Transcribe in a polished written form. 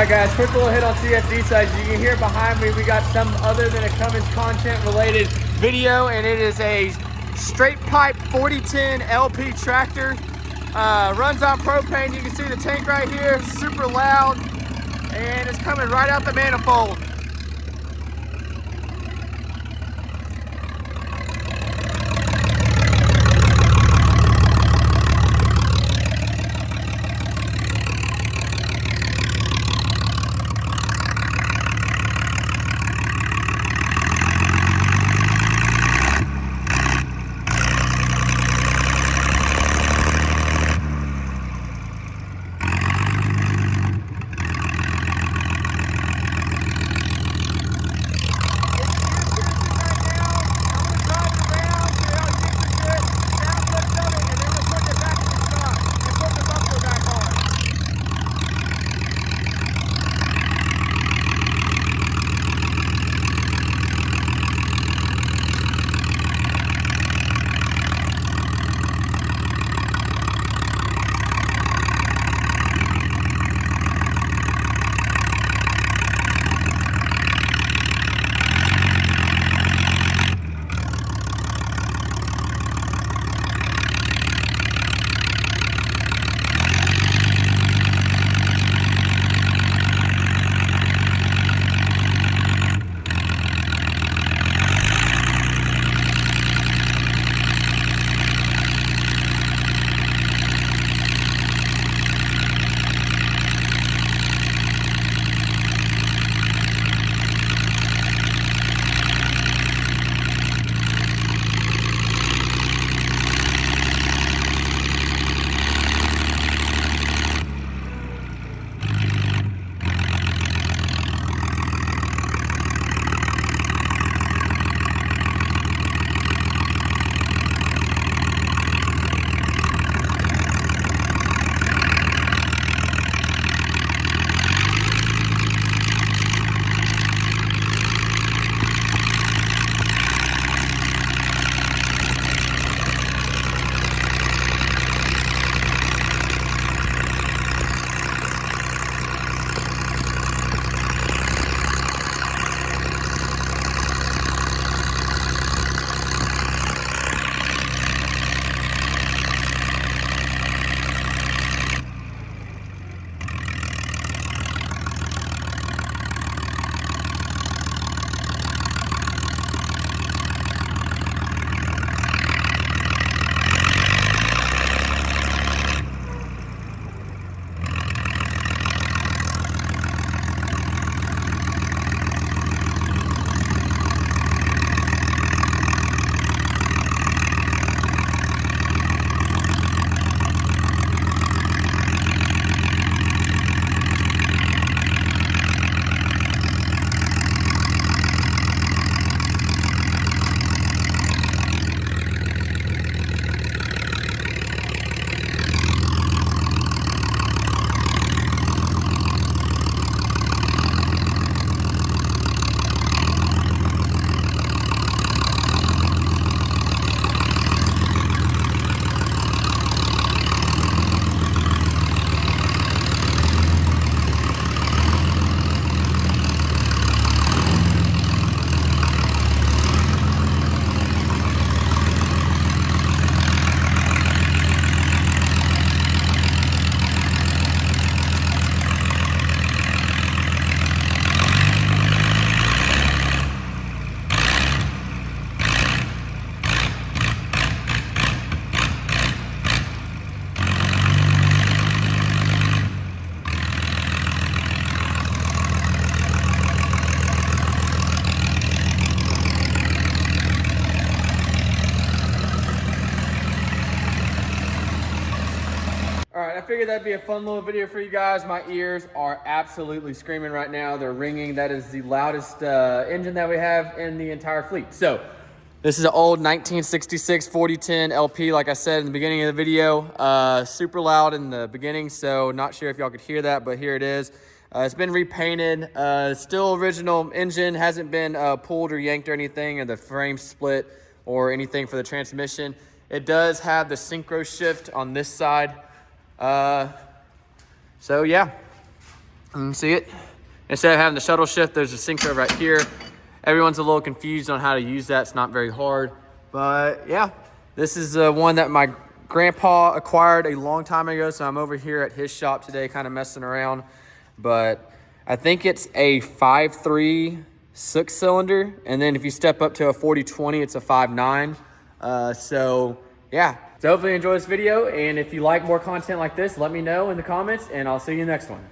Alright guys, quick little hit on CFD side. As you can hear behind me, we got some other than a Cummins content related video, and it is a straight pipe 4010 LP tractor. Runs on propane. You can see the tank right here, super loud, and it's coming right out the manifold. I figured that'd be a fun little video for you guys. My ears are absolutely screaming right now. They're ringing. That is the loudest engine that we have in the entire fleet. So this is an old 1966 4010 LP, like I said in the beginning of the video. Super loud in the beginning, so not sure if y'all could hear that, but here it is. It's been repainted. Still original engine, hasn't been pulled or yanked or anything, or the frame split or anything for the transmission. It does have the synchro shift on this side. So yeah, You can see it. Instead of having the shuttle shift, there's a synchro right here. Everyone's a little confused on how to use that. It's not very hard, but yeah, this is one that my grandpa acquired a long time ago. So I'm over here at his shop today, kind of messing around, but I think it's a 5.3 6-cylinder. And then if you step up to a 40/20, it's a 5.9. So yeah, so hopefully you enjoy this video. And if you like more content like this, let me know in the comments and I'll see you next one.